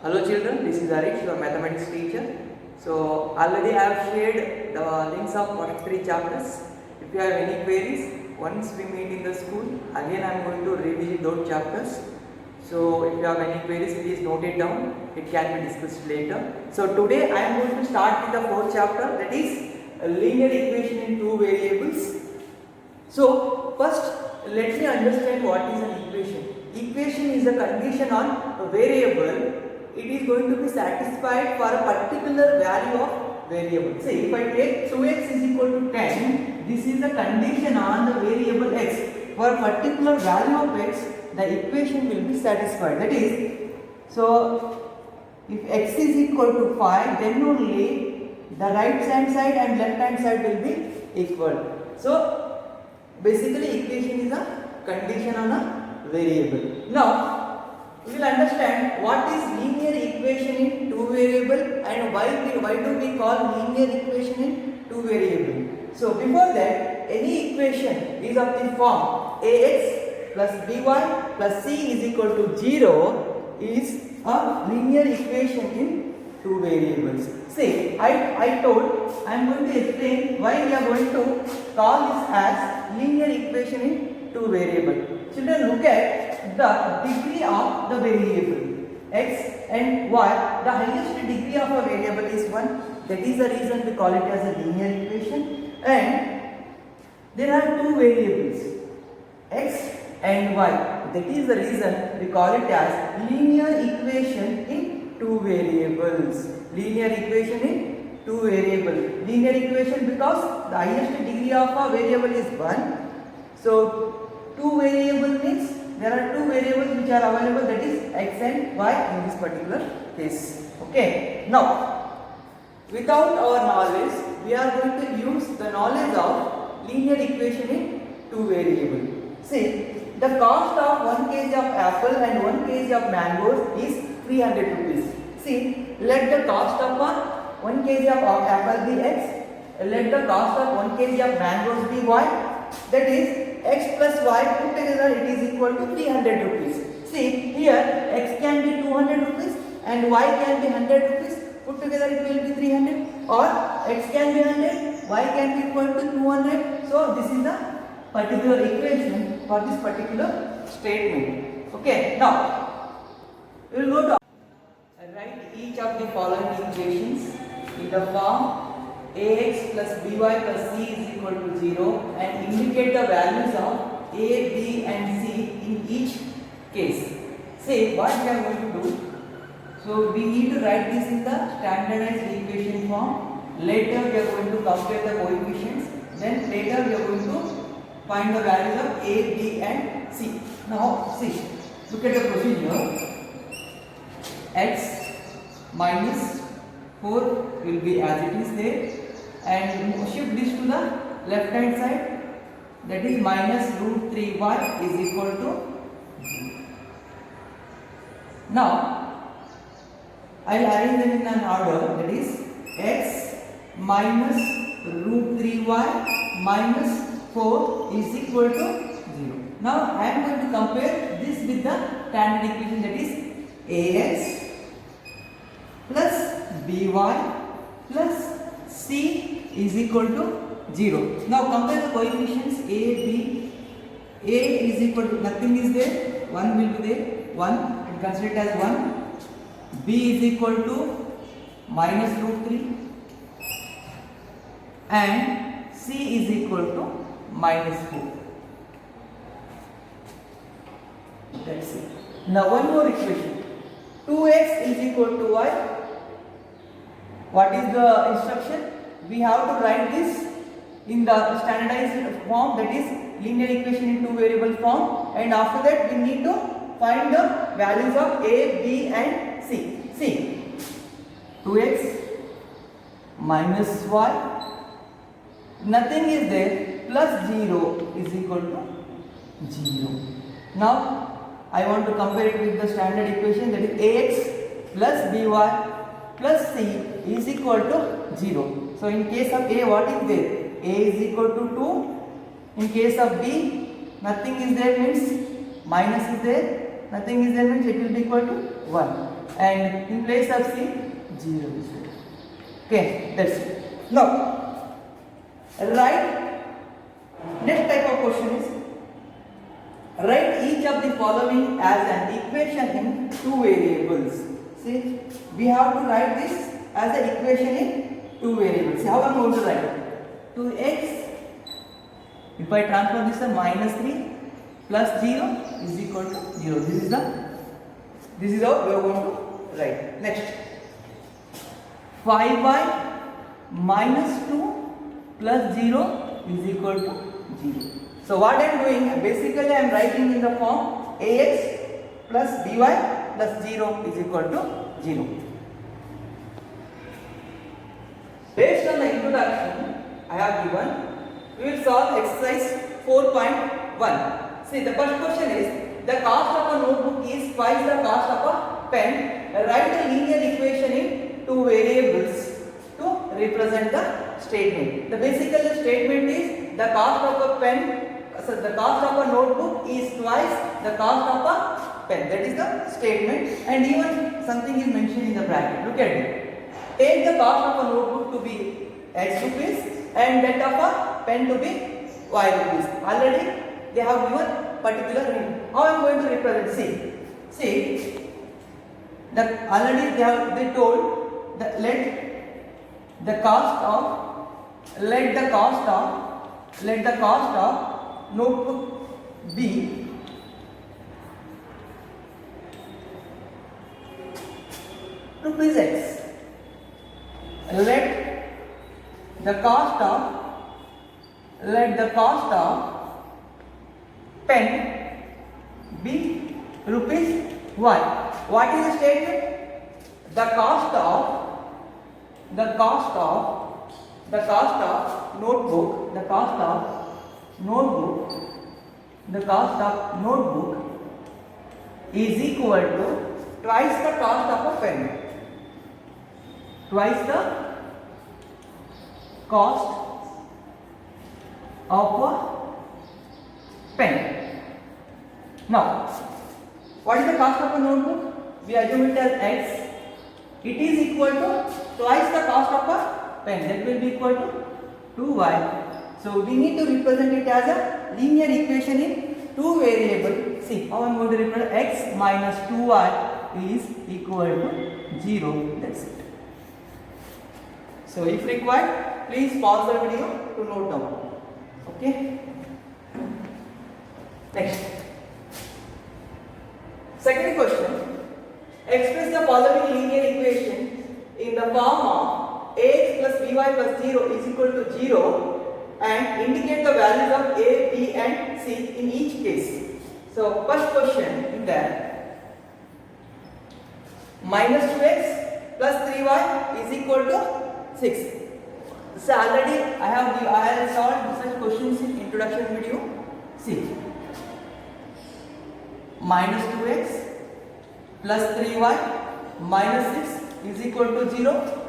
Hello children, this is Harish, your mathematics teacher. So already I have shared the links of first 3 chapters. If you have any queries, once we meet in the school, again I am going to revisit those chapters. So if you have any queries, please note it down. It can be discussed later. So today I am going to start with the 4th chapter, that is a linear equation in 2 variables. So first let me understand what is an equation. Equation is a condition on a variable. It is going to be satisfied for a particular value of variable. Say if I take 2x is equal to 10, this is the condition on the variable x. For a particular value of x, the equation will be satisfied. That is, so if x is equal to 5, then only the right hand side and left hand side will be equal. So basically equation is a condition on a variable. Now we will understand what is linear equation in 2 variable and why do we call linear equation in 2 variable. So before that, any equation is of the form ax plus by plus c is equal to 0 is a linear equation in 2 variables. See, I told I am going to explain why we are going to call this as linear equation in 2 variables. Children, look at the degree of the variable x and y. The highest degree of a variable is 1. That is the reason we call it as a linear equation. And there are 2 variables x and y. That is the reason we call it as linear equation in 2 variables. Linear equation in 2 variables. Linear equation because the highest degree of a variable is 1. So 2 variable means there are 2 variables which are available, that is x and y in this particular case. Okay. Now, without our knowledge, we are going to use the knowledge of linear equation in 2 variable. See, the cost of 1 kg of apple and 1 kg of mangoes is 300 rupees. See, let the cost of 1 kg of apple be x, let the cost of 1 kg of mangoes be y. That is x plus y put together it is equal to 300 rupees. See, here x can be 200 rupees and y can be 100 rupees. Put together it will be 300, or x can be 100, y can be equal to 200. So this is the particular equation for this particular statement. Okay. Now we will go to write each of the following equations in the form ax plus by plus c is equal to 0 and indicate the values of a, b and c in each case. Say what we are going to do. So we need to write this in the standardized equation form. Later we are going to compare the coefficients. Then later we are going to find the values of a, b and c. Now see, look at the procedure. X minus 4 will be as it is there, and shift this to the left hand side, that is minus root 3y is equal to 0. Now I will arrange them in an order, that is x minus root 3y minus 4 is equal to 0. Now I am going to compare this with the standard equation, that is ax plus by plus c is equal to 0. Now compare the coefficients a, b. A is equal to nothing is there, 1 will be there, 1 and consider it as 1. B is equal to minus root 3 and c is equal to minus 4. That's it. Now one more equation. 2x is equal to y. What is the instruction? We have to write this in the standardized form, that is linear equation in 2 variable form, and after that we need to find the values of a, b and c. See, 2x minus y, nothing is there, plus 0 is equal to 0. Now I want to compare it with the standard equation, that is ax plus by plus c is equal to 0. So in case of a, what is there? A is equal to 2. In case of b, nothing is there means minus is there, nothing is there means it will be equal to 1. and in place of C 0 is there. Okay, that's it. Now write, next type of question is write each of the following as an equation in two variables. See, we have to write this as an equation in two variables. See how I am going to write 2x. If I transform this to minus 3 plus 0 is equal to 0. This is how we are going to write. Next, 5y minus 2 plus 0 is equal to 0. So what I am doing, basically I am writing in the form ax plus by plus 0 is equal to 0. Based on the introduction I have given, we will solve exercise 4.1. See, the first question is, the cost of a notebook is twice the cost of a pen. Write a linear equation in two variables to represent the statement. The basic statement is the cost of a pen, so the cost of a notebook is twice the cost of a pen. That is the statement, and even something is mentioned in the bracket. Look at it. Take the cost of a notebook to be X rupees and that of a pen to be Y rupees. Already they have given particular name. How I am going to represent? See, that already they told that let the cost of notebook be rupees X. Let the cost of pen be rupees Y. What is the statement? The cost of notebook is equal to twice the cost of a pen. Twice the cost of a pen. Now, what is the cost of a notebook? We assume it as X. It is equal to twice the cost of a pen. That will be equal to 2y. So we need to represent it as a linear equation in two variables. See how I am going to represent x minus 2y is equal to 0. That's it. So if required, please pause the video to note down. Okay. Next. Second question. Express the following linear equation in the form of ax plus by plus 0 is equal to 0 and indicate the values of a, b and c in each case. So first question in that, minus 2x plus 3y is equal to 6. So already I have solved such questions in introduction video. See, minus 2x plus 3y minus 6 is equal to 0.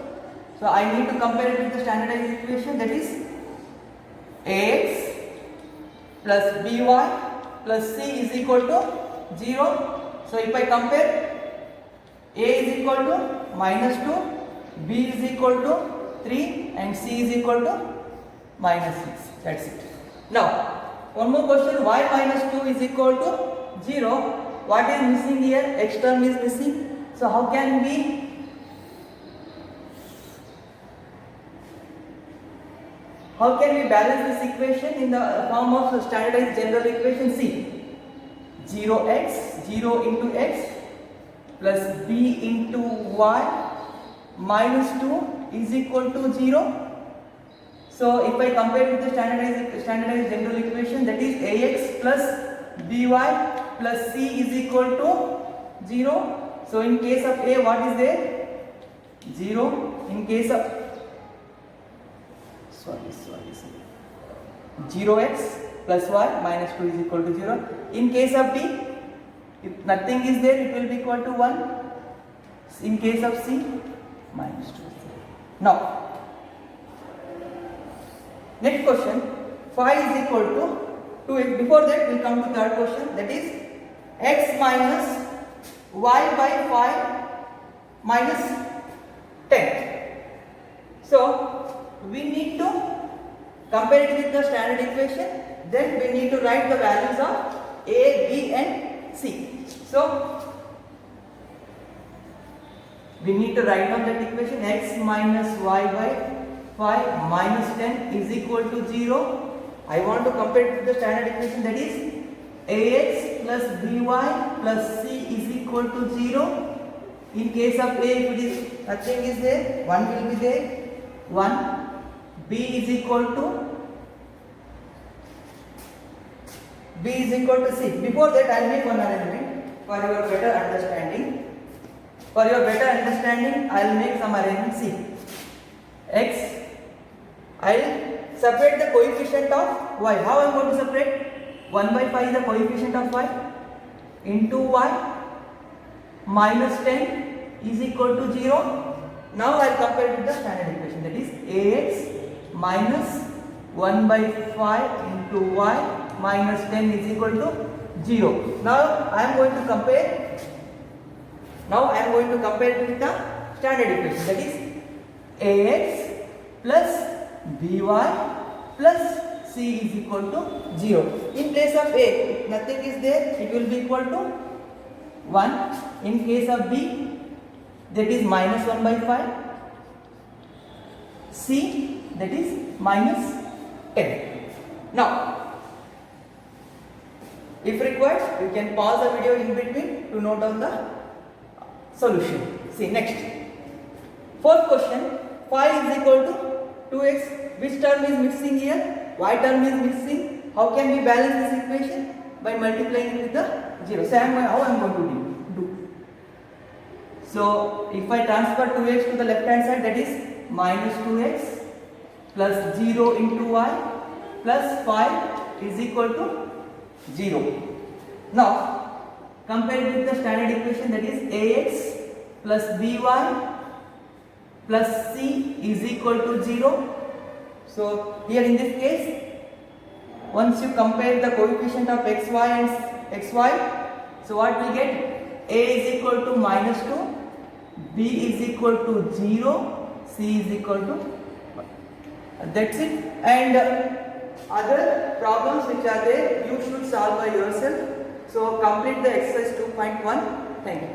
So I need to compare it with the standardized equation, that is ax plus by plus c is equal to 0. So if I compare, a is equal to minus 2, b is equal to 3 and c is equal to minus 6. That's it. Now one more question, y minus 2 is equal to 0. What is missing here? X term is missing. So how can we balance this equation in the form of standardized general equation? C, 0x, 0 into x plus b into y minus 2 is equal to 0. So if I compare with the standardized general equation, that is ax plus by plus c is equal to 0. So in case of a, what is there? 0. In case of 0x plus y minus 2 is equal to 0. In case of b, if nothing is there, it will be equal to 1. In case of c, minus 2 is there. Now, next question, phi is equal to 2x. Before that, we will come to third question, that is x minus y by phi minus 10. So we need to compare it with the standard equation. Then we need to write the values of A, B and C. So we need to write down that equation. X minus y by 5 minus 10 is equal to 0. I want to compare it with the standard equation, that is Ax plus by plus c is equal to 0. In case of A, if it is nothing is there, 1 will be there, 1. B is equal to C. Before that, I will make one arrangement for your better understanding. For your better understanding, I will make some arrangement. C. X. I will separate the coefficient of y. How I am going to separate? 1 by 5 is the coefficient of y into y minus 10 is equal to 0. Now I will compare it with the standard equation, that is Ax minus 1 by 5 into y minus 10 is equal to 0. Now I am going to compare it with the standard equation, that is Ax plus by plus c is equal to 0. In place of A, if nothing is there, it will be equal to 1. In case of B, that is minus 1 by 5. C, that is minus 10. Now, if required, you can pause the video in between to note down the solution. See, next. Fourth question, 5 is equal to 2x. Which term is missing here? Y term is missing. How can we balance this equation? By multiplying it with the 0. So, how I am going to do? So, if I transfer 2x to the left hand side, that is minus 2x plus 0 into y plus 5 is equal to 0. Now, compare it with the standard equation, that is Ax plus by plus c is equal to 0. So, here in this case, once you compare the coefficient of xy and xy, so what we get? A is equal to minus 2, B is equal to 0, C is equal to 1. That's it. And other problems which are there, you should solve by yourself. So, complete the exercise 2.1. Thank you.